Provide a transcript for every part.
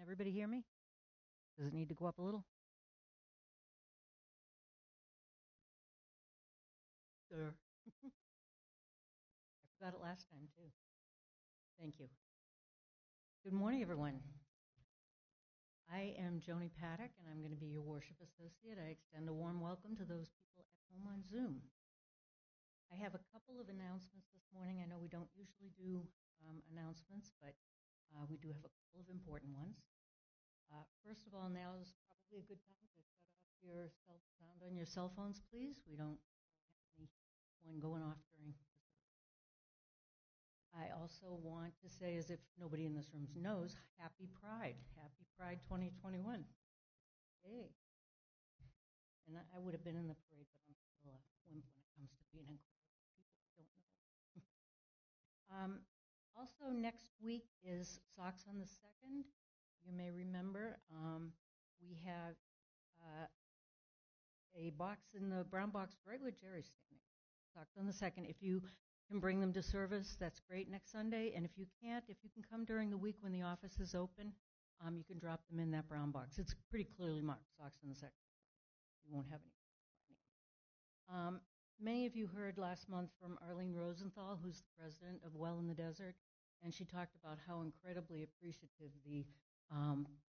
everybody hear me? Does it need to go up a little? Sure. I forgot it last time, too. Thank you. Good morning, everyone. I am Joni Padduck, and I'm going to be your worship associate. I extend a warm welcome to those people at home on Zoom. I have a couple of announcements this morning. I know we don't usually do announcements, but we do have a couple of important ones. First of all, now is probably a good time to shut off your sound on your cell phones, please. We don't have anyone going off during the service. I also want to say, as if nobody in this room knows, Happy Pride. Happy Pride 2021. Hey. And I would have been in the parade, but I'm still a wimp when it comes to being in crowds of people I don't know. Also, next week is Socks on the 2nd. You may remember we have a box in the brown box right where Jerry's standing. Socks on the 2nd. If you can bring them to service, that's great next Sunday. And if you can't, if you can come during the week when the office is open, you can drop them in that brown box. It's pretty clearly marked, Socks on the 2nd. You won't have any. Many of you heard last month from Arlene Rosenthal, who's the president of Well in the Desert, and she talked about how incredibly appreciative the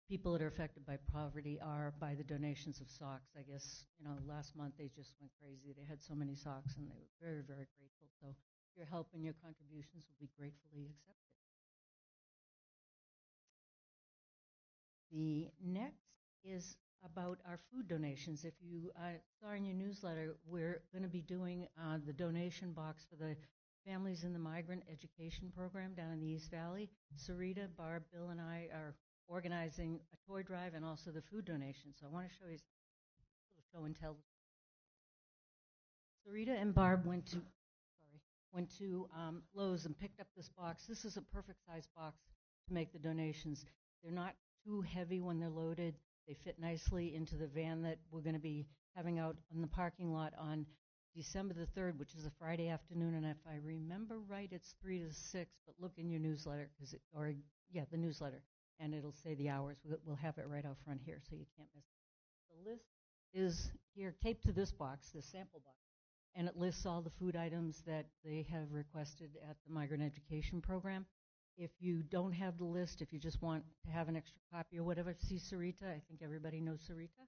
people that are affected by poverty are by the donations of socks. I guess, last month they just went crazy. They had so many socks, and they were very, very grateful. So your help and your contributions will be gratefully accepted. The next is about our food donations. If you saw in your newsletter, we're going to be doing the donation box for the families in the migrant education program down in the East Valley. Sarita, Barb, Bill, and I are organizing a toy drive and also the food donation. So I want to show you a little show and tell. Sarita and Barb went to Lowe's and picked up this box. This is a perfect size box to make the donations. They're not too heavy when they're loaded. They fit nicely into the van that we're going to be having out in the parking lot on December the 3rd, which is a Friday afternoon. And if I remember right, it's 3 to 6. But look in your newsletter, the newsletter, and it'll say the hours. We'll have it right out front here, so you can't miss it. The list is here taped to this box, this sample box, and it lists all the food items that they have requested at the migrant education program. If you don't have the list, if you just want to have an extra copy or whatever, see Sarita. I think everybody knows Sarita.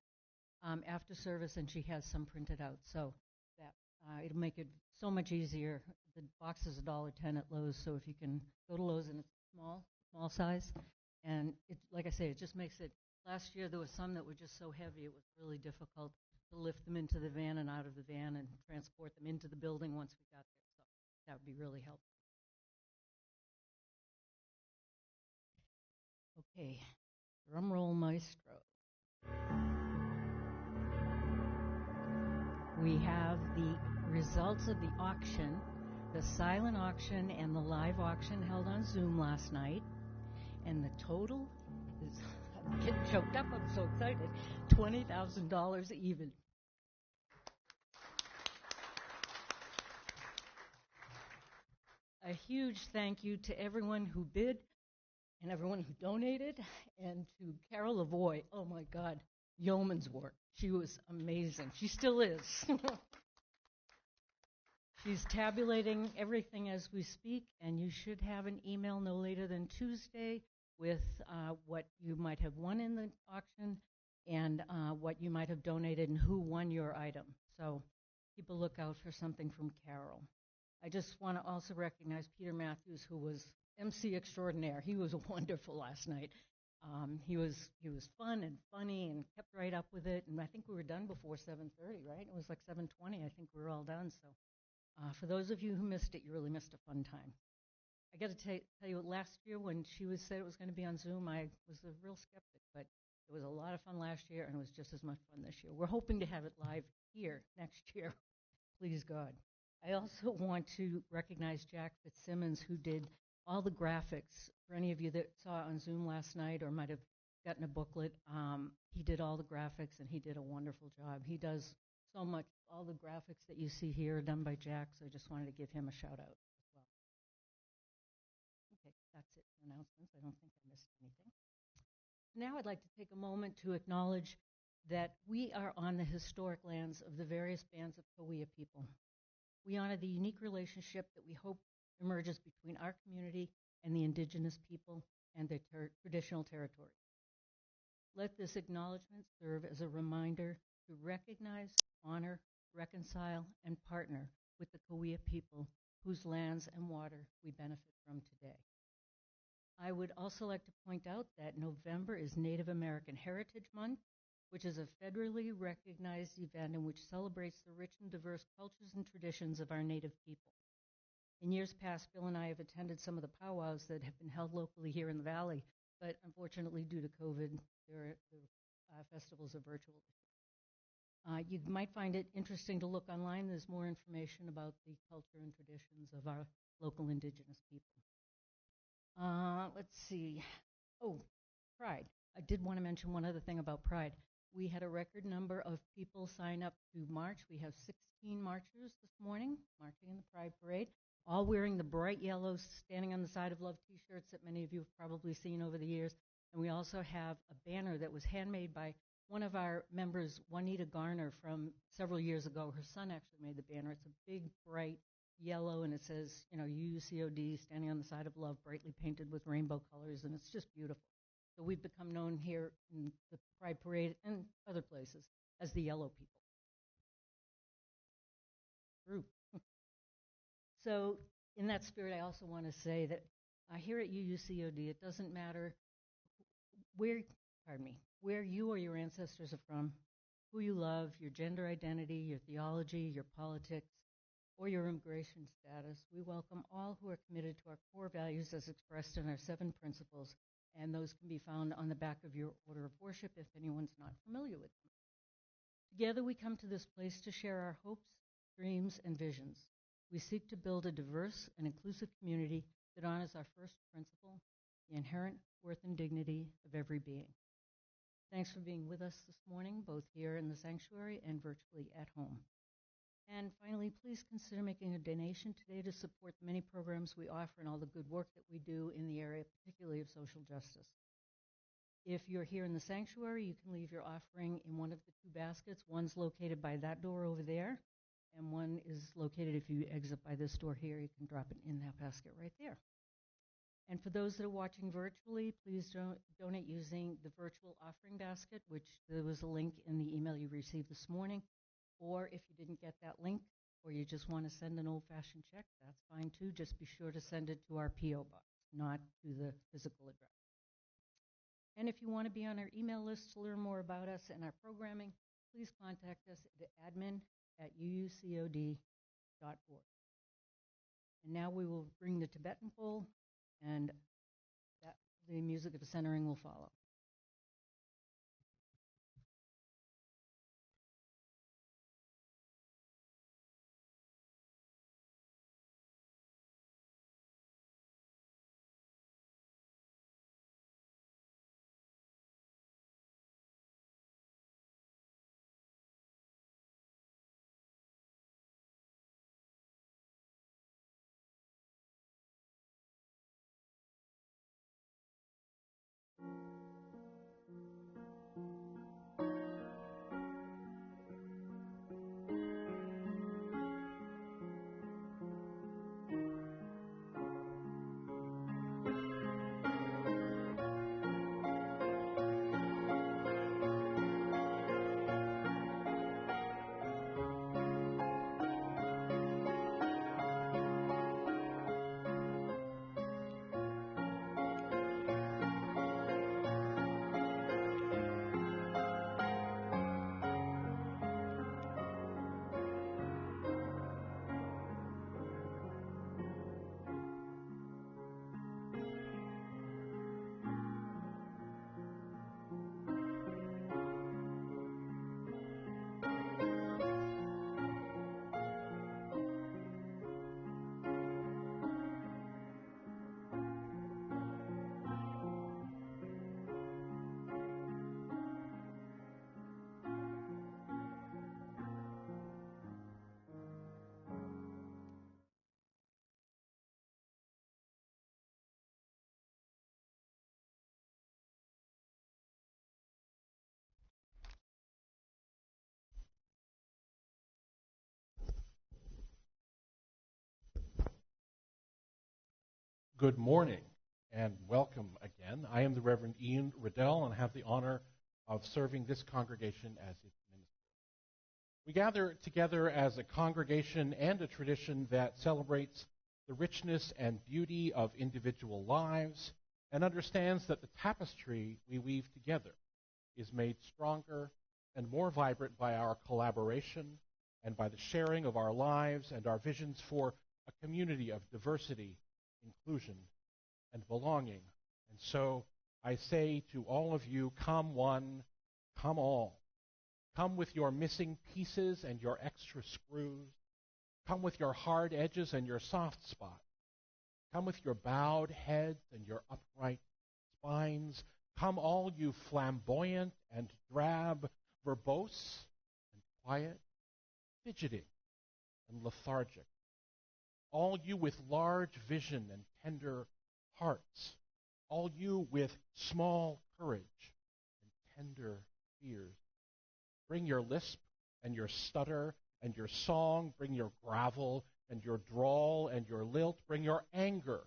After service, and she has some printed out. So that it'll make it so much easier. The box is $1.10 at Lowe's, so if you can go to Lowe's, and it's small size. And it, like I say, it just makes it, last year there was some that were just so heavy, it was really difficult to lift them into the van and out of the van and transport them into the building once we got there. So that would be really helpful. Okay, drum roll maestro. We have the results of the auction, the silent auction and the live auction held on Zoom last night. And the total is, I'm getting choked up, I'm so excited, $20,000 even. A huge thank you to everyone who bid and everyone who donated, and to Carol Lavoie. Oh my God, yeoman's work. She was amazing. She still is. She's tabulating everything as we speak, and you should have an email no later than Tuesday with what you might have won in the auction and what you might have donated and who won your item. So keep a lookout for something from Carol. I just want to also recognize Peter Matthews, who was MC extraordinaire. He was wonderful last night. He was fun and funny and kept right up with it. And I think we were done before 7:30, right? It was like 7:20. I think we were all done. So for those of you who missed it, you really missed a fun time. I got to tell you, last year when she said it was going to be on Zoom, I was a real skeptic, but it was a lot of fun last year, and it was just as much fun this year. We're hoping to have it live here next year, please God. I also want to recognize Jack Fitzsimmons, who did all the graphics. For any of you that saw it on Zoom last night or might have gotten a booklet, he did all the graphics, and he did a wonderful job. He does so much. All the graphics that you see here are done by Jack, so I just wanted to give him a shout out as well. Okay, that's it for announcements. I don't think I missed anything. Now I'd like to take a moment to acknowledge that we are on the historic lands of the various bands of Cahuilla people. We honor the unique relationship that we hope emerges between our community and the indigenous people and their traditional territory. Let this acknowledgement serve as a reminder to recognize, honor, reconcile, and partner with the Cahuilla people whose lands and water we benefit from today. I would also like to point out that November is Native American Heritage Month, which is a federally recognized event in which celebrates the rich and diverse cultures and traditions of our Native people. In years past, Bill and I have attended some of the powwows that have been held locally here in the Valley, but unfortunately, due to COVID, the festivals are virtual. You might find it interesting to look online. There's more information about the culture and traditions of our local indigenous people. Let's see. Oh, Pride. I did want to mention one other thing about Pride. We had a record number of people sign up to march. We have 16 marchers this morning marching in the Pride Parade, all wearing the bright yellow Standing on the Side of Love t-shirts that many of you have probably seen over the years. And we also have a banner that was handmade by one of our members, Juanita Garner, from several years ago. Her son actually made the banner. It's a big, bright yellow, and it says, UUCOD, Standing on the Side of Love, brightly painted with rainbow colors, and it's just beautiful. So we've become known here in the Pride Parade and other places as the Yellow People. Group. So in that spirit, I also want to say that here at UUCOD, it doesn't matter where you or your ancestors are from, who you love, your gender identity, your theology, your politics, or your immigration status. We welcome all who are committed to our core values as expressed in our 7 principles, and those can be found on the back of your order of worship if anyone's not familiar with them. Together we come to this place to share our hopes, dreams, and visions. We seek to build a diverse and inclusive community that honors our first principle, the inherent worth and dignity of every being. Thanks for being with us this morning, both here in the sanctuary and virtually at home. And finally, please consider making a donation today to support the many programs we offer and all the good work that we do in the area, particularly of social justice. If you're here in the sanctuary, you can leave your offering in one of the 2 baskets. One's located by that door over there, and one is located if you exit by this door here. You can drop it in that basket right there. And for those that are watching virtually, please donate using the virtual offering basket, which there was a link in the email you received this morning. Or if you didn't get that link, or you just want to send an old-fashioned check, that's fine too. Just be sure to send it to our P.O. box, not to the physical address. And if you want to be on our email list to learn more about us and our programming, please contact us at admin@uucod.org. And now we will bring the Tibetan bowl, and the music of the centering will follow. Good morning and welcome again. I am the Reverend Ian Riddell and have the honor of serving this congregation as its minister. We gather together as a congregation and a tradition that celebrates the richness and beauty of individual lives and understands that the tapestry we weave together is made stronger and more vibrant by our collaboration and by the sharing of our lives and our visions for a community of diversity, inclusion, and belonging. And so I say to all of you, come one, come all. Come with your missing pieces and your extra screws. Come with your hard edges and your soft spots. Come with your bowed heads and your upright spines. Come all you flamboyant and drab, verbose and quiet, fidgeting and lethargic. All you with large vision and tender hearts. All you with small courage and tender fears. Bring your lisp and your stutter and your song. Bring your gravel and your drawl and your lilt. Bring your anger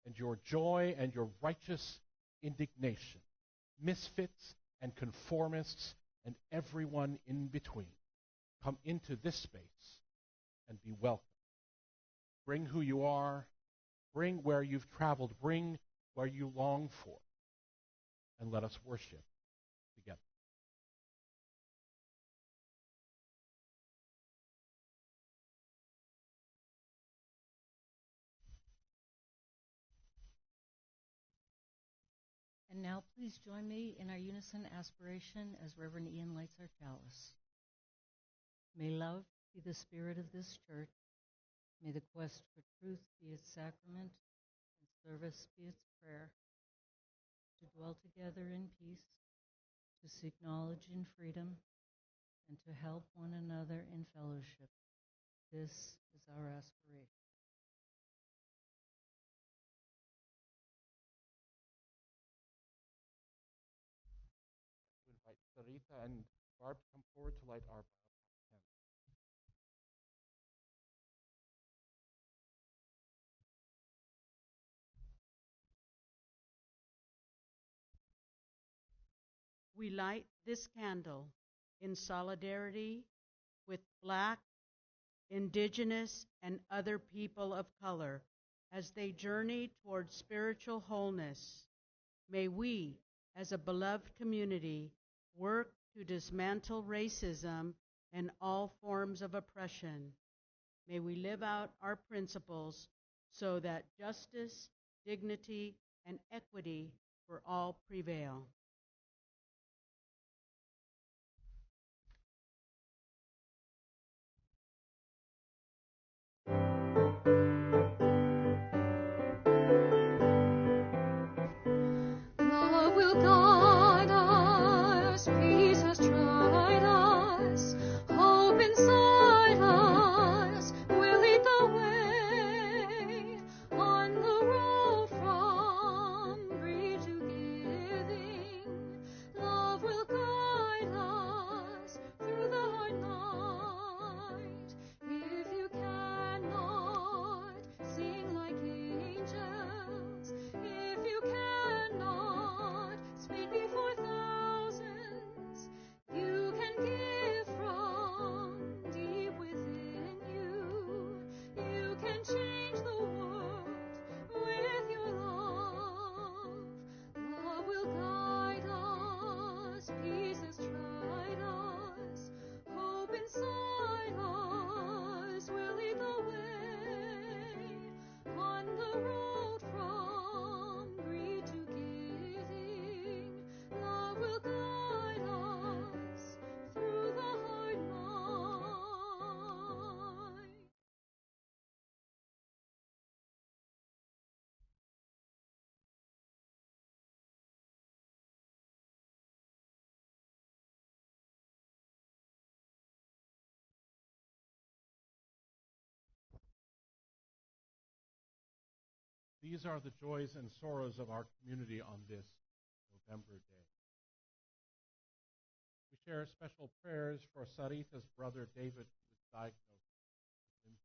and your joy and your righteous indignation. Misfits and conformists and everyone in between. Come into this space and be welcome. Bring who you are, bring where you've traveled, bring where you long for, and let us worship together. And now please join me in our unison aspiration as Reverend Ian lights our chalice. May love be the spirit of this church. May the quest for truth be its sacrament and service be its prayer. To dwell together in peace, to seek knowledge in freedom, and to help one another in fellowship. This is our aspiration. To invite Sarita and Barb to come forward to light our candles. We light this candle in solidarity with Black, Indigenous, and other people of color as they journey toward spiritual wholeness. May we, as a beloved community, work to dismantle racism and all forms of oppression. May we live out our principles so that justice, dignity, and equity for all prevail. Love will guide us, peace has tried us, hope inside us will lead the way on the road from greed to giving. Love will guide us through the hard night. If you cannot sing like angels, if you cannot speak before thousands, you can give from deep within you. You can change the world with your love. Love will guide us, peace has tried us, hope inside us will lead the way on the road from greed to giving. Love will guide us through the hard night. These are the joys and sorrows of our community on this November day. We share special prayers for Sarita's brother David, who was diagnosed with lymphoma.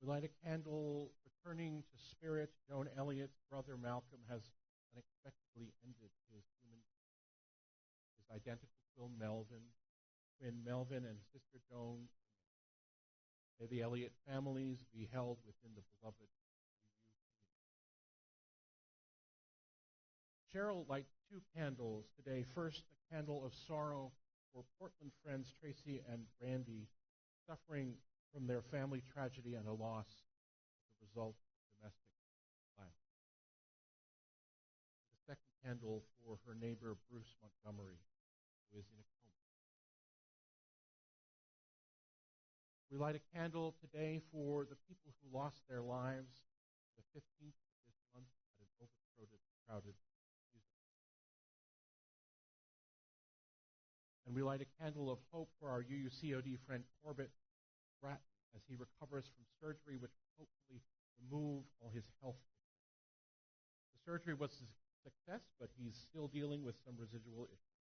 We light a candle returning to spirit. Joan Elliott's brother Malcolm has unexpectedly ended his identical twin Melvin and sister Joan. May the Elliott families be held within the beloved Cheryl lights 2 candles today. First, a candle of sorrow for Portland friends Tracy and Randy, suffering from their family tragedy and a loss as a result of domestic violence. The second candle for her neighbor Bruce Montgomery, who is in a coma. We light a candle today for the people who lost their lives the 15th of this month at an crowded museum. And we light a candle of hope for our UUCOD friend Corbett Bratton as he recovers from surgery which will hopefully remove all his health issues. The surgery was a success, but he's still dealing with some residual issues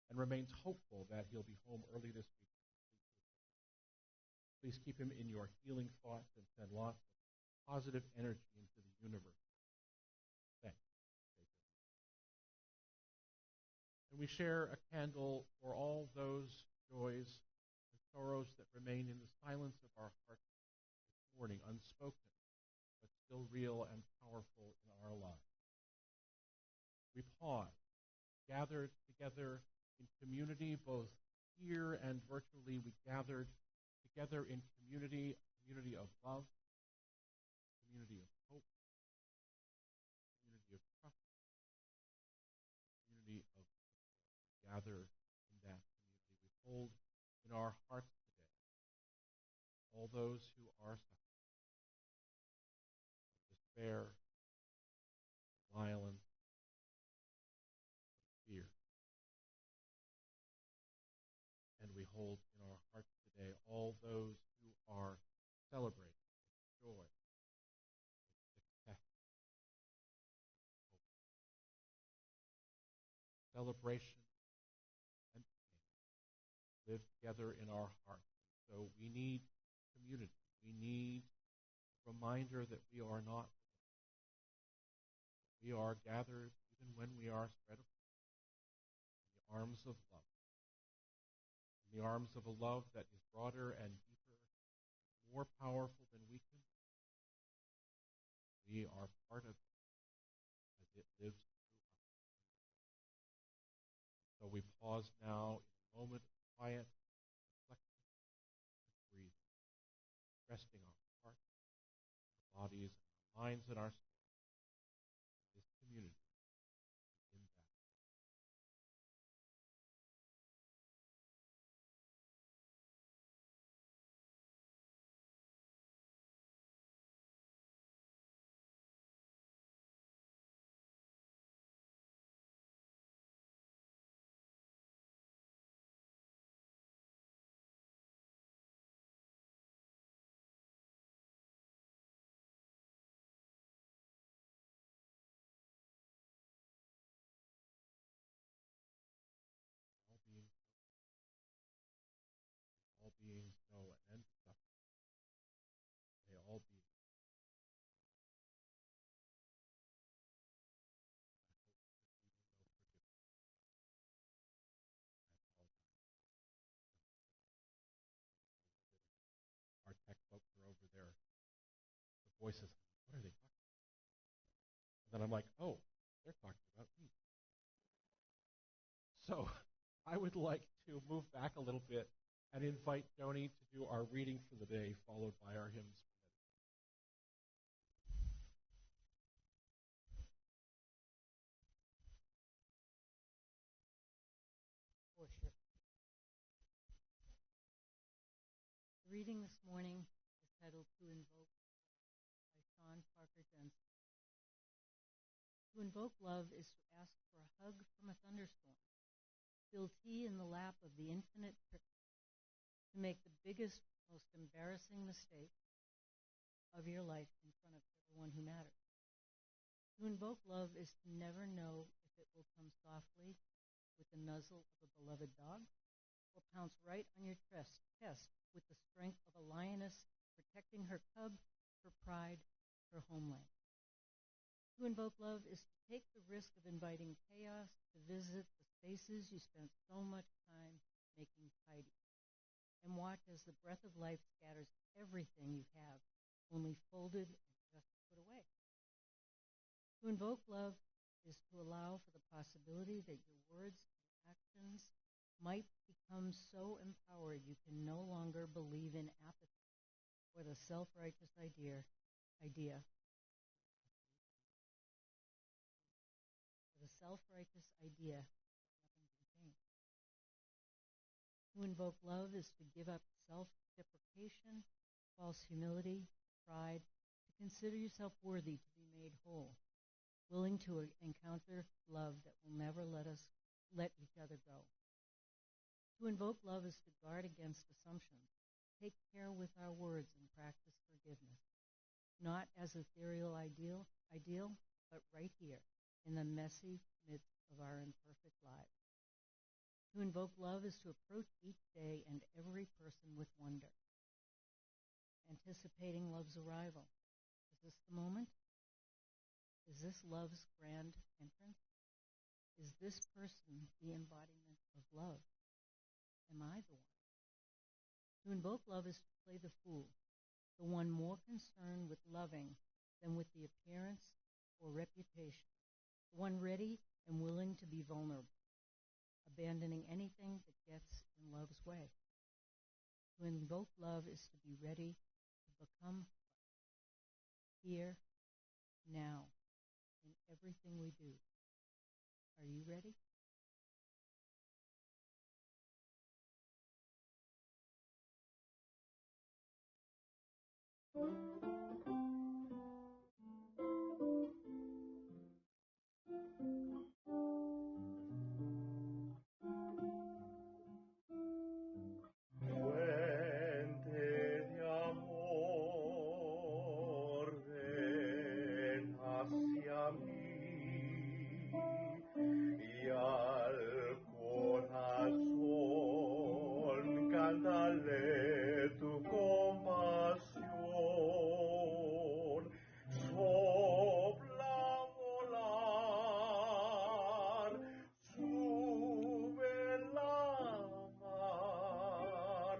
and remains hopeful that he'll be home early this week. Please keep him in your healing thoughts and send lots of positive energy into the universe. Thanks. And we share a candle for all those joys and sorrows that remain in the silence of our hearts this morning, unspoken, but still real and powerful in our lives. We pause, gathered together in community, both here and virtually. We gathered together in community of love, community of hope, community of trust, community of support. We gather in that community. We hold in our hearts today all those who are suffering from despair, violence, fear. And we hold in our hearts today all those who are celebrating with joy, with success, with hope. Celebration and pain live together in our hearts. So we need community. We need a reminder that we are not alone. We are gathered even when we are spread apart in the arms of love. In the arms of a love that is broader and deeper, more powerful than we can know. We are part of it as it lives through us. So we pause now in a moment of quiet, reflection, and breathing, resting our hearts, our bodies, and our minds and our souls in this community, in that. All beings know an end to suffering. May all beings our tech folks are over there. The voices, what are they talking about? And then I'm like, oh, they're talking about me. So I would like to move back a little bit and invite Joni to do our reading for the day, followed by our hymns. Worship. The reading this morning is titled To Invoke by Sean Parker Jensen. To invoke love is to ask for a hug from a thunderstorm, spill tea in the lap of the infinite trickster, to make the biggest, most embarrassing mistake of your life in front of everyone who matters. To invoke love is to never know if it will come softly with the nuzzle of a beloved dog, or pounce right on your chest with the strength of a lioness protecting her cub, her pride, her homeland. To invoke love is to take the risk of inviting chaos to visit the spaces you spent so much time making tidy, and watch as the breath of life scatters everything you have, only folded and just put away. To invoke love is to allow for the possibility that your words and actions might become so empowered you can no longer believe in apathy or the self-righteous idea nothing can change. To invoke love is to give up self-deprecation, false humility, pride, to consider yourself worthy to be made whole, willing to encounter love that will never let each other go. To invoke love is to guard against assumptions, take care with our words, and practice forgiveness, not as ethereal ideal, but right here in the messy midst of our imperfect lives. To invoke love is to approach each day and every person with wonder, anticipating love's arrival. Is this the moment? Is this love's grand entrance? Is this person the embodiment of love? Am I the one? To invoke love is to play the fool, the one more concerned with loving than with the appearance or reputation, the one ready and willing to be vulnerable, abandoning anything that gets in love's way. To invoke love is to be ready to become here, now, in everything we do. Are you ready? Fuente de amor, ven hacia mí y al corazón cántale tu compasión. Sopla a volar, sube la mar,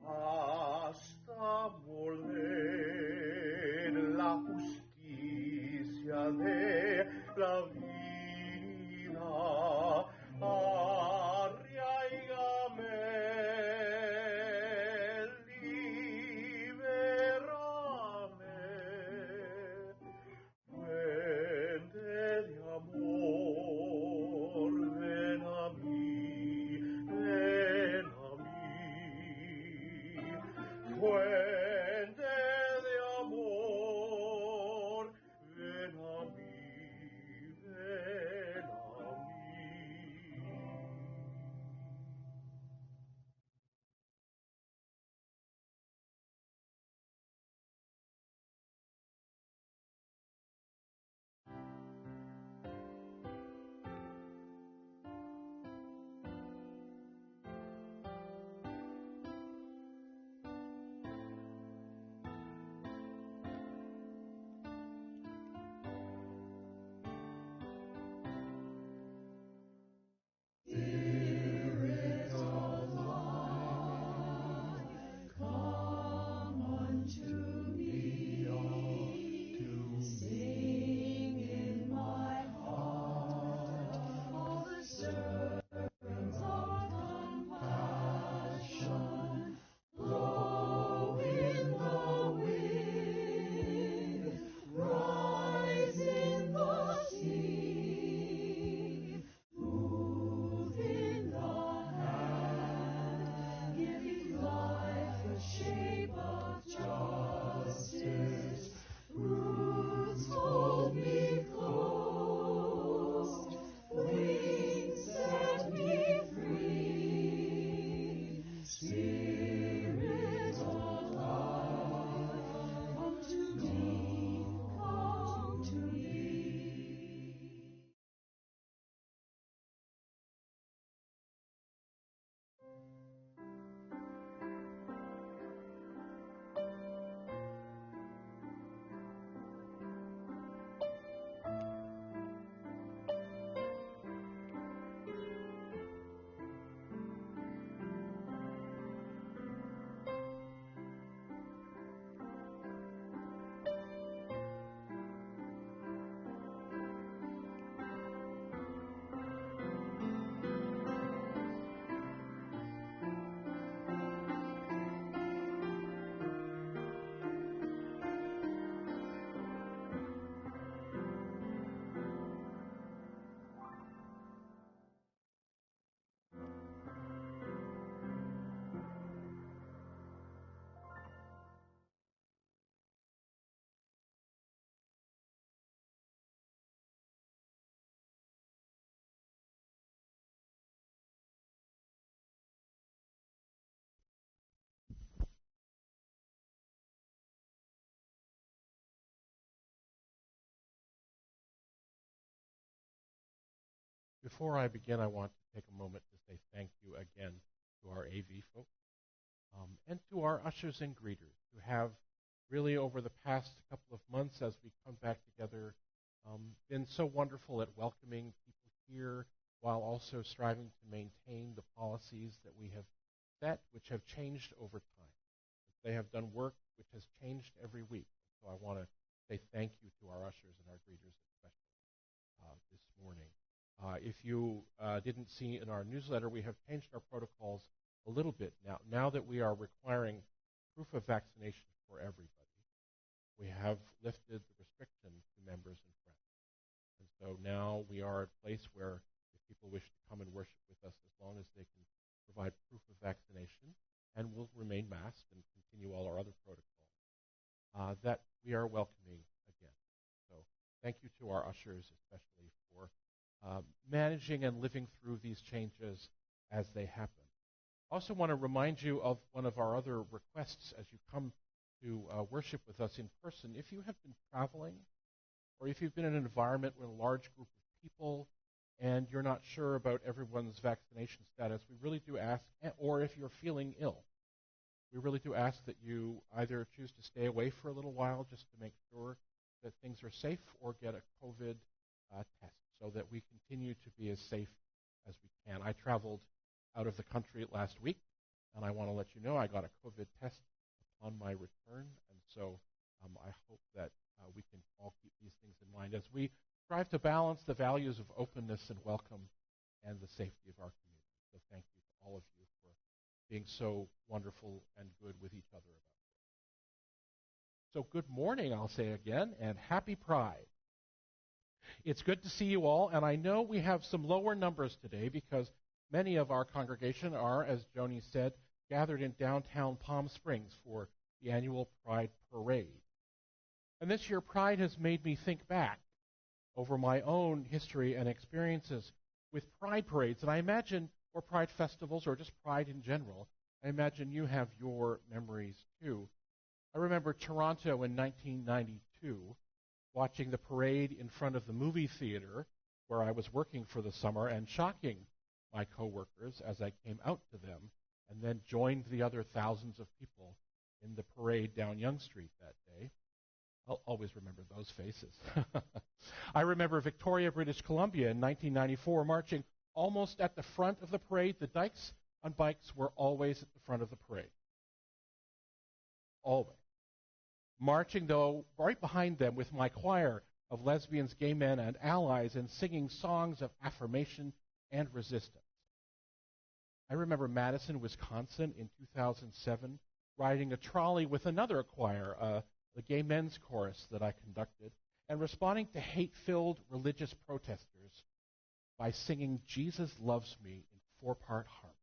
hasta volver la justicia de la vida. Arraígame, libérame, fuente de amor, ven a mí, ven a mí. Fuente de amor, ven a mí, ven a mí. Before I begin, I want to take a moment to say thank you again to our AV folks and to our ushers and greeters who have really over the past couple of months as we come back together been so wonderful at welcoming people here while also striving to maintain the policies that we have set, which have changed over time. They have done work which has changed every week. So I want to say thank you to our ushers and our greeters especially this morning. If you didn't see in our newsletter, we have changed our protocols a little bit now that we are requiring proof of vaccination for everybody. We have lifted the restriction to members and friends. And so now we are at a place where if people wish to come and worship with us, as long as they can provide proof of vaccination, and will remain masked and continue all our other protocols, that we are welcoming again. So thank you to our ushers especially for managing and living through these changes as they happen. I also want to remind you of one of our other requests as you come to worship with us in person. If you have been traveling, or if you've been in an environment with a large group of people and you're not sure about everyone's vaccination status, we really do ask, or if you're feeling ill, we really do ask that you either choose to stay away for a little while just to make sure that things are safe, or get a COVID test so that we continue to be as safe as we can. I traveled out of the country last week, and I want to let you know I got a COVID test on my return, and so I hope that we can all keep these things in mind as we strive to balance the values of openness and welcome and the safety of our community. So thank you to all of you for being so wonderful and good with each other about it. So good morning, I'll say again, and happy Pride. It's good to see you all, and I know we have some lower numbers today because many of our congregation are, as Joni said, gathered in downtown Palm Springs for the annual Pride Parade. And this year, Pride has made me think back over my own history and experiences with Pride parades, and I imagine, or Pride festivals, or just Pride in general, I imagine you have your memories too. I remember Toronto in 1992, watching the parade in front of the movie theater where I was working for the summer and shocking my coworkers as I came out to them, and then joined the other thousands of people in the parade down Yonge Street that day. I'll always remember those faces. I remember Victoria, British Columbia in 1994, marching almost at the front of the parade. The Dykes on bikes were always at the front of the parade. Always. Marching, though, right behind them with my choir of lesbians, gay men, and allies, and singing songs of affirmation and resistance. I remember Madison, Wisconsin in 2007, riding a trolley with another choir, the gay men's chorus that I conducted, and responding to hate-filled religious protesters by singing Jesus Loves Me in four-part harmony.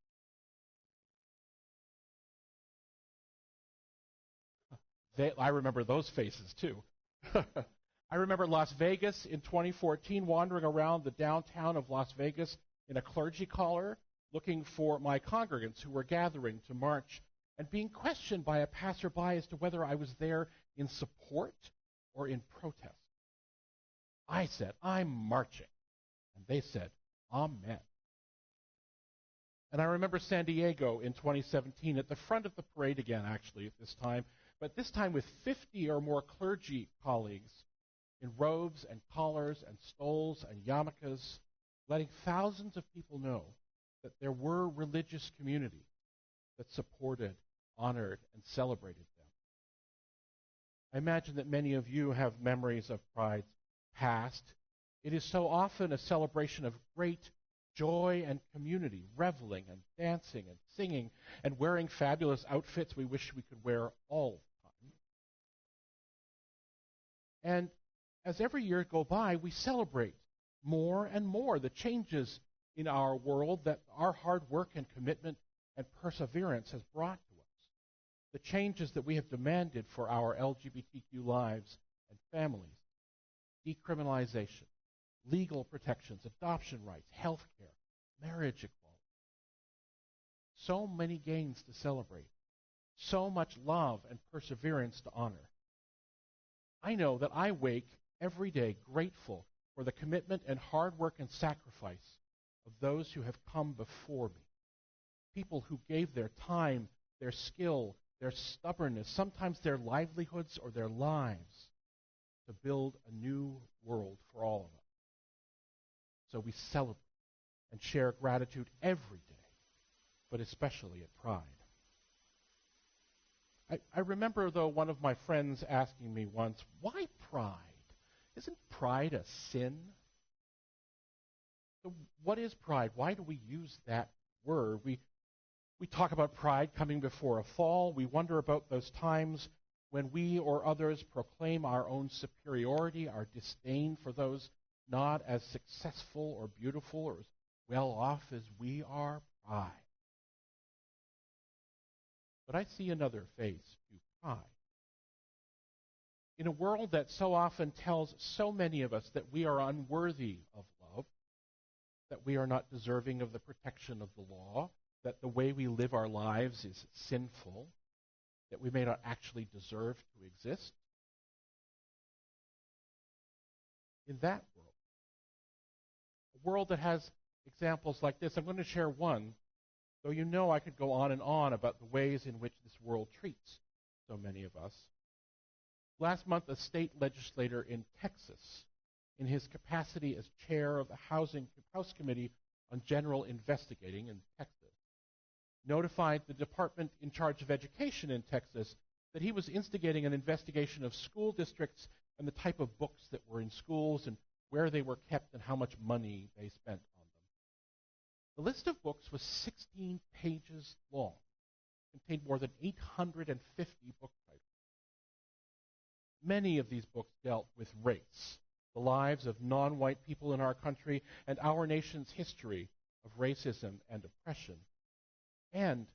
I remember those faces, too. I remember Las Vegas in 2014, wandering around the downtown of Las Vegas in a clergy collar, looking for my congregants who were gathering to march, and being questioned by a passerby as to whether I was there in support or in protest. I said, I'm marching. And they said, Amen. And I remember San Diego in 2017 at the front of the parade again, actually, at this time, but this time with 50 or more clergy colleagues in robes and collars and stoles and yarmulkes, letting thousands of people know that there were religious communities that supported, honored, and celebrated them. I imagine that many of you have memories of Pride's past. It is so often a celebration of great joy and community, reveling and dancing and singing and wearing fabulous outfits we wish we could wear all the time. And as every year go by, we celebrate more and more the changes in our world that our hard work and commitment and perseverance has brought to us. The changes that we have demanded for our LGBTQ lives and families. Decriminalization, legal protections, adoption rights, health care, marriage equality. So many gains to celebrate. So much love and perseverance to honor. I know that I wake every day grateful for the commitment and hard work and sacrifice of those who have come before me, people who gave their time, their skill, their stubbornness, sometimes their livelihoods or their lives to build a new world for all of us. So we celebrate and share gratitude every day, but especially at Pride. I remember, though, one of my friends asking me once, why pride? Isn't pride a sin? So what is pride? Why do we use that word? We talk about pride coming before a fall. We wonder about those times when we or others proclaim our own superiority, our disdain for those not as successful or beautiful or as well off as we are. Pride. But I see another face to pride. In a world that so often tells so many of us that we are unworthy of love, that we are not deserving of the protection of the law, that the way we live our lives is sinful, that we may not actually deserve to exist. In that world, a world that has examples like this, I'm going to share one, though you know I could go on and on about the ways in which this world treats so many of us. Last month, a state legislator in Texas, in his capacity as chair of the House Committee on General Investigating in Texas, notified the department in charge of education in Texas that he was instigating an investigation of school districts and the type of books that were in schools and where they were kept and how much money they spent on them. The list of books was 16 pages long, contained more than 850 book titles. Many of these books dealt with race, the lives of non-white people in our country, and our nation's history of racism and oppression, and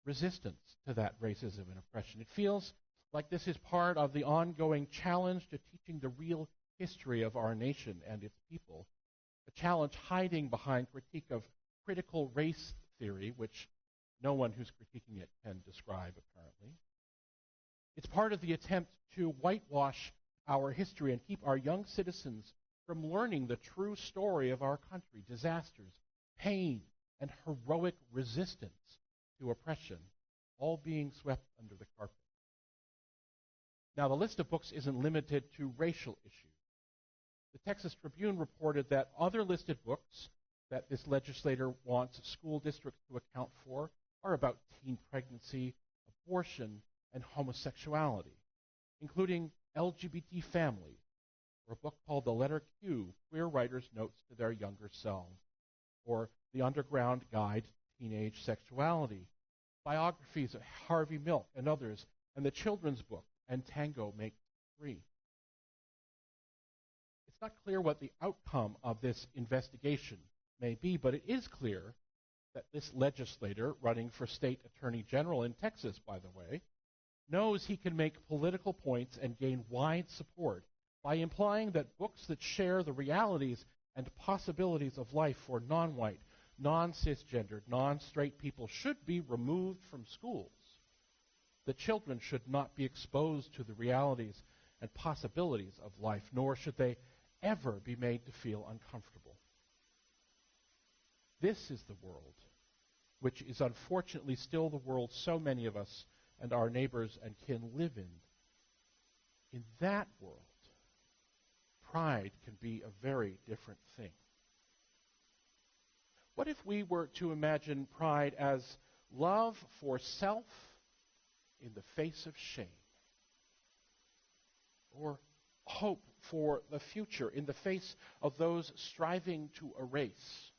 resistance to that racism and oppression. It feels like this is part of the ongoing challenge to teaching the real history of our nation and its people, a challenge hiding behind critique of critical race theory, which no one who's critiquing it can describe, apparently. It's part of the attempt to whitewash our history and keep our young citizens from learning the true story of our country, disasters, pain, and heroic resistance to oppression, all being swept under the carpet. Now, the list of books isn't limited to racial issues. The Texas Tribune reported that other listed books that this legislator wants school districts to account for are about teen pregnancy, abortion, and homosexuality, including LGBT families, or a book called The Letter Q, Queer Writers' Notes to Their Younger Selves, or The Underground Guide to Teenage Sexuality, biographies of Harvey Milk and others, and the children's book, And Tango Makes Three. It's not clear what the outcome of this investigation may be, but it is clear that this legislator, running for state attorney general in Texas, by the way, knows he can make political points and gain wide support by implying that books that share the realities and possibilities of life for non-white, non-cisgendered, non-straight people should be removed from schools. That children should not be exposed to the realities and possibilities of life, nor should they ever be made to feel uncomfortable. This is the world, which is unfortunately still the world so many of us and our neighbors and kin live in. In that world, pride can be a very different thing. What if we were to imagine pride as love for self in the face of shame? Or hope for the future in the face of those striving to erase?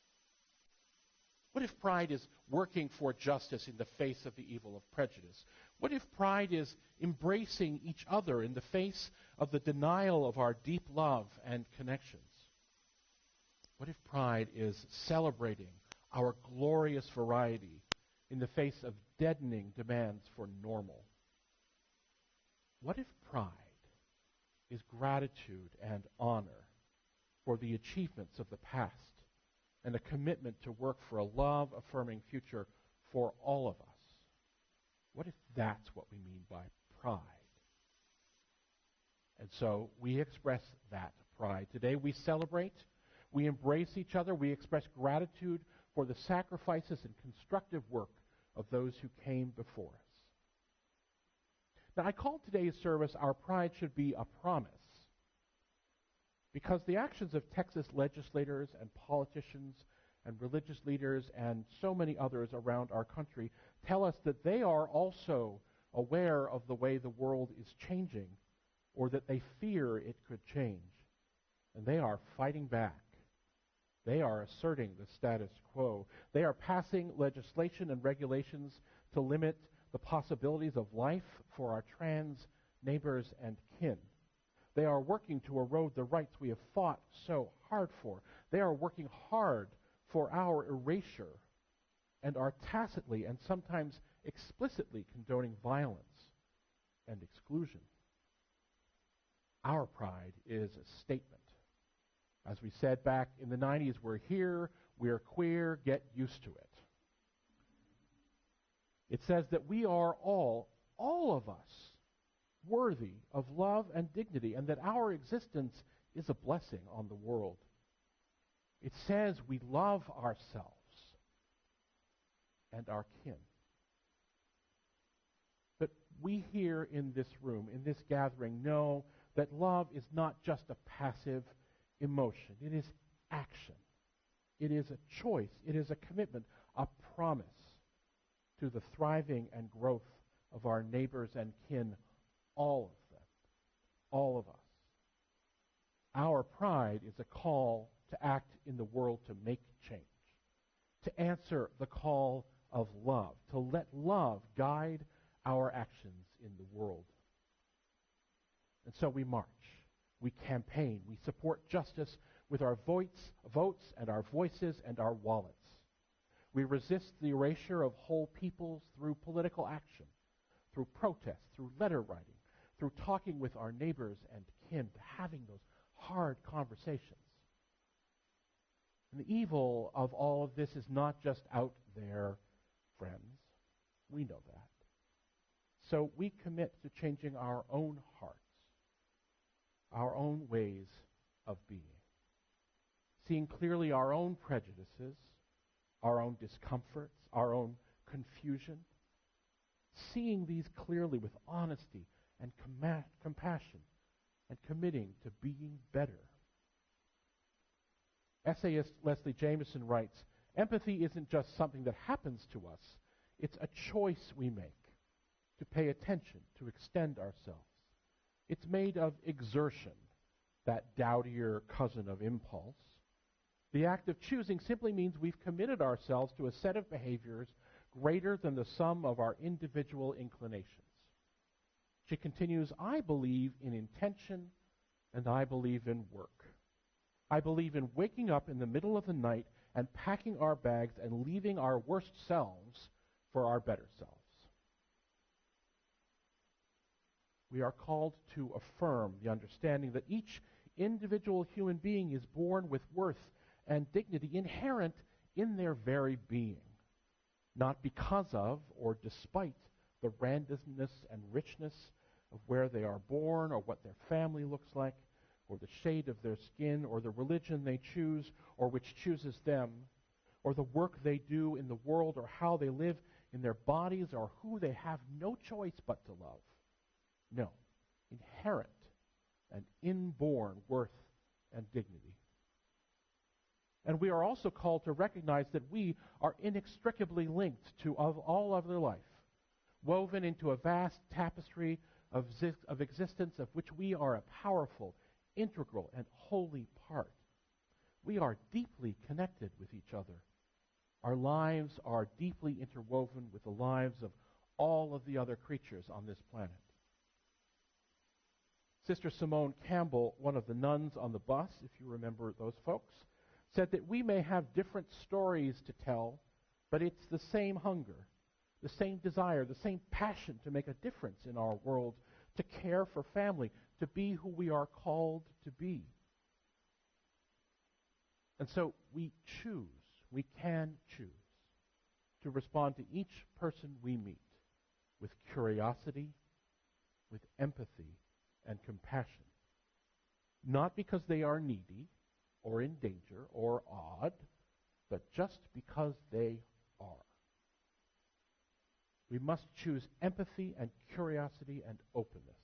What if pride is working for justice in the face of the evil of prejudice? What if pride is embracing each other in the face of the denial of our deep love and connections? What if pride is celebrating our glorious variety in the face of deadening demands for normal? What if pride is gratitude and honor for the achievements of the past and a commitment to work for a love-affirming future for all of us? What if that's what we mean by pride? And so we express that pride. Today we celebrate We embrace each other. We express gratitude for the sacrifices and constructive work of those who came before us. Now, I call today's service Our Pride Should Be a Promise, because the actions of Texas legislators and politicians and religious leaders and so many others around our country tell us that they are also aware of the way the world is changing, or that they fear it could change. And they are fighting back. They are asserting the status quo. They are passing legislation and regulations to limit the possibilities of life for our trans neighbors and kin. They are working to erode the rights we have fought so hard for. They are working hard for our erasure and are tacitly and sometimes explicitly condoning violence and exclusion. Our pride is a statement. As we said back in the 90s, we're here, we're queer, get used to it. It says that we are all of us, worthy of love and dignity, and that our existence is a blessing on the world. It says we love ourselves and our kin. But we here in this room, in this gathering, know that love is not just a passive emotion. It is action. It is a choice. It is a commitment, a promise to the thriving and growth of our neighbors and kin, all of them, all of us. Our pride is a call to act in the world to make change, to answer the call of love, to let love guide our actions in the world. And so we march, we campaign, we support justice with our votes and our voices and our wallets. We resist the erasure of whole peoples through political action, through protest, through letter writing, through talking with our neighbors and kin, having those hard conversations. And the evil of all of this is not just out there, friends. We know that. So we commit to changing our own hearts, our own ways of being, seeing clearly our own prejudices, our own discomforts, our own confusion, seeing these clearly with honesty and compassion, and committing to being better. Essayist Leslie Jameson writes, "Empathy isn't just something that happens to us, it's a choice we make to pay attention, to extend ourselves. It's made of exertion, that dowdier cousin of impulse. The act of choosing simply means we've committed ourselves to a set of behaviors greater than the sum of our individual inclinations." She continues, "I believe in intention and I believe in work. I believe in waking up in the middle of the night and packing our bags and leaving our worst selves for our better selves." We are called to affirm the understanding that each individual human being is born with worth and dignity inherent in their very being, not because of or despite the randomness and richness of where they are born or what their family looks like or the shade of their skin or the religion they choose or which chooses them or the work they do in the world or how they live in their bodies or who they have no choice but to love. No, inherent and inborn worth and dignity. And we are also called to recognize that we are inextricably linked to all other life, woven into a vast tapestry of existence of which we are a powerful, integral, and holy part. We are deeply connected with each other. Our lives are deeply interwoven with the lives of all of the other creatures on this planet. Sister Simone Campbell, one of the nuns on the bus, if you remember those folks, said that we may have different stories to tell, but it's the same hunger, the same desire, the same passion to make a difference in our world, to care for family, to be who we are called to be. And so we can choose to respond to each person we meet with curiosity, with empathy, and compassion. Not because they are needy or in danger or odd, but just because they are. We must choose empathy and curiosity and openness.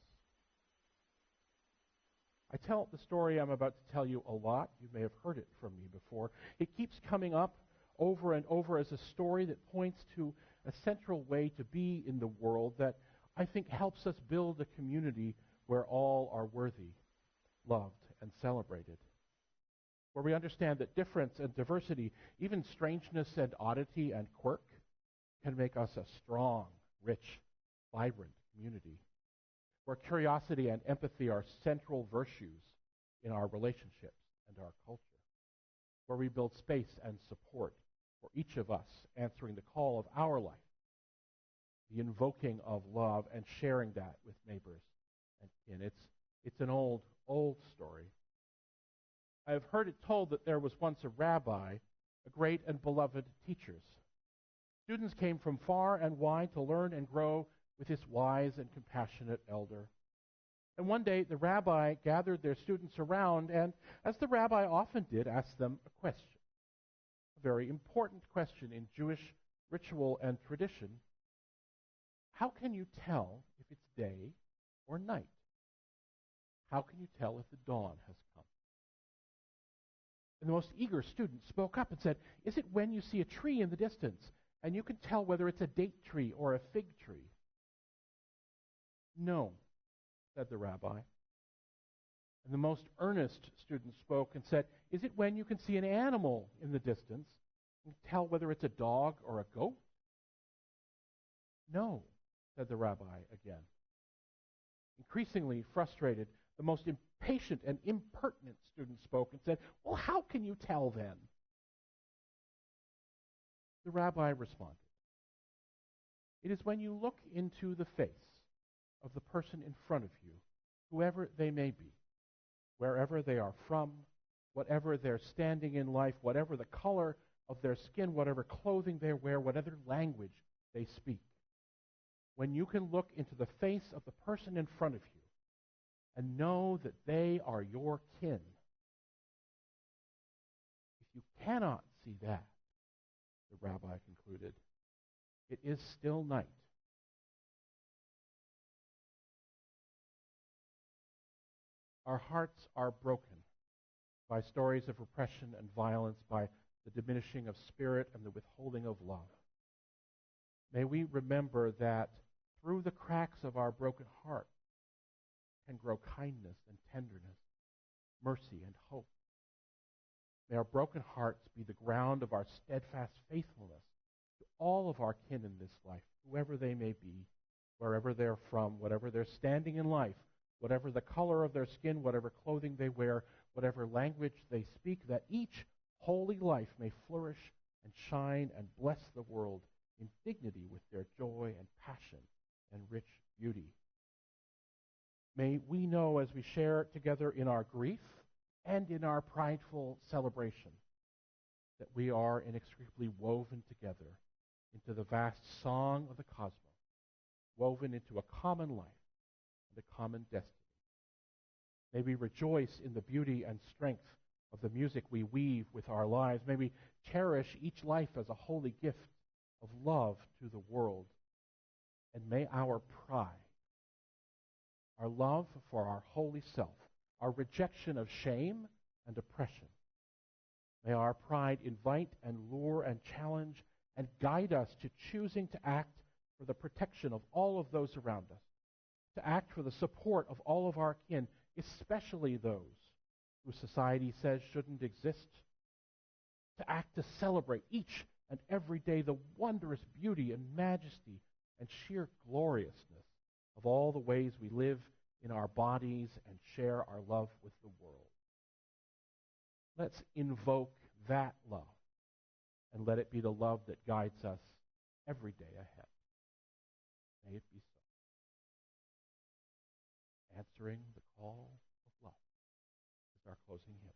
I tell the story I'm about to tell you a lot. You may have heard it from me before. It keeps coming up over and over as a story that points to a central way to be in the world that I think helps us build a community where all are worthy, loved, and celebrated. Where we understand that difference and diversity, even strangeness and oddity and quirk, can make us a strong, rich, vibrant community. Where curiosity and empathy are central virtues in our relationships and our culture. Where we build space and support for each of us answering the call of our life. The invoking of love and sharing that with neighbors and kin. It's an old, old story. I have heard it told that there was once a rabbi, a great and beloved teacher. Students came from far and wide to learn and grow with this wise and compassionate elder. And one day the rabbi gathered their students around and, as the rabbi often did, asked them a question. A very important question in Jewish ritual and tradition. How can you tell if it's day or night? How can you tell if the dawn has come? And the most eager student spoke up and said, is it when you see a tree in the distance and you can tell whether it's a date tree or a fig tree? No, said the rabbi. And the most earnest student spoke and said, is it when you can see an animal in the distance and tell whether it's a dog or a goat? No, said the rabbi again. Increasingly frustrated, the most impatient and impertinent student spoke and said, well, how can you tell then? The rabbi responded, it is when you look into the face of the person in front of you, whoever they may be, wherever they are from, whatever their standing in life, whatever the color of their skin, whatever clothing they wear, whatever language they speak. When you can look into the face of the person in front of you and know that they are your kin. If you cannot see that, the rabbi concluded, it is still night. Our hearts are broken by stories of repression and violence, by the diminishing of spirit and the withholding of love. May we remember that through the cracks of our broken heart can grow kindness and tenderness, mercy and hope. May our broken hearts be the ground of our steadfast faithfulness to all of our kin in this life, whoever they may be, wherever they're from, whatever they're standing in life, whatever the color of their skin, whatever clothing they wear, whatever language they speak, that each holy life may flourish and shine and bless the world in dignity with their joy and passion and rich beauty. May we know as we share together in our grief and in our prideful celebration that we are inextricably woven together into the vast song of the cosmos, woven into a common life and a common destiny. May we rejoice in the beauty and strength of the music we weave with our lives. May we cherish each life as a holy gift of love to the world. And may our pride, our love for our holy self, our rejection of shame and oppression, may our pride invite and lure and challenge and guide us to choosing to act for the protection of all of those around us, to act for the support of all of our kin, especially those who society says shouldn't exist, to act to celebrate each and every day the wondrous beauty and majesty and sheer gloriousness of all the ways we live in our bodies and share our love with the world. Let's invoke that love and let it be the love that guides us every day ahead. May it be so. Answering the call of love is our closing hymn.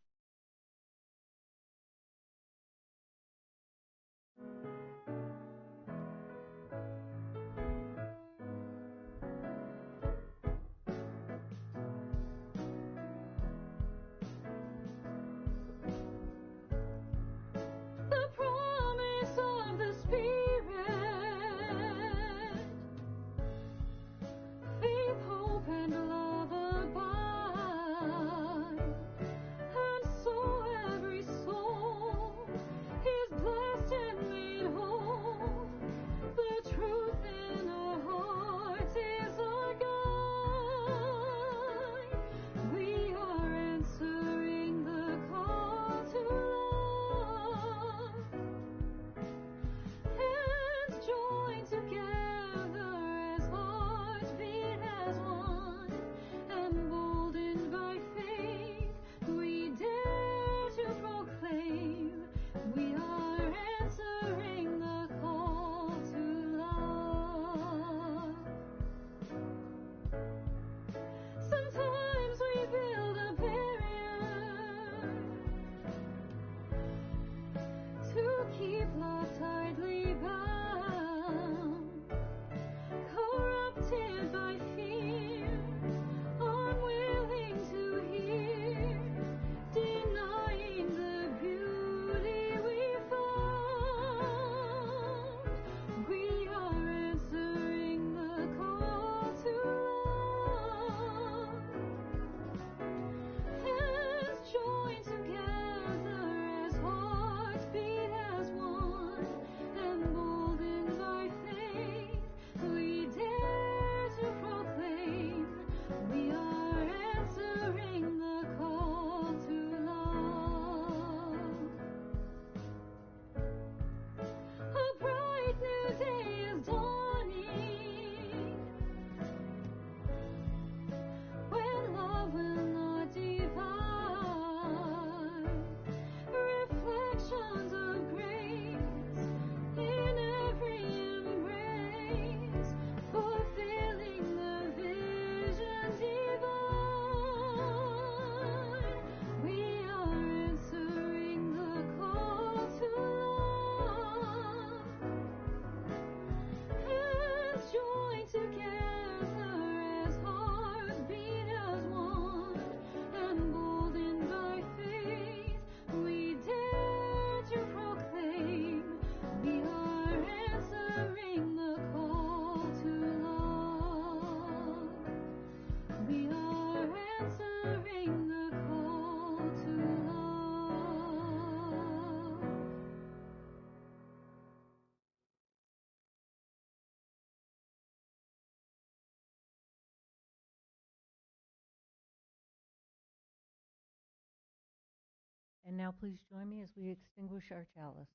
And now please join me as we extinguish our chalice.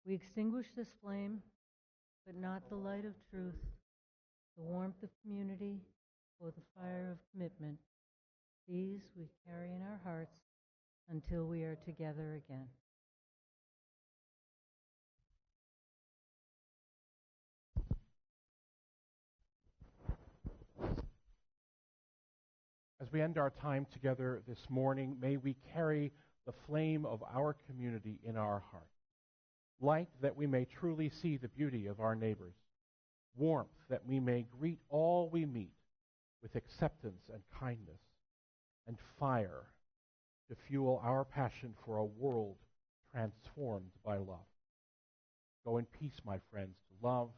We extinguish this flame, but not the light of truth, the warmth of community, or the fire of commitment. These we carry in our hearts until we are together again. As we end our time together this morning, may we carry the flame of our community in our hearts. Light that we may truly see the beauty of our neighbors. Warmth that we may greet all we meet with acceptance and kindness. And fire to fuel our passion for a world transformed by love. Go in peace, my friends, to love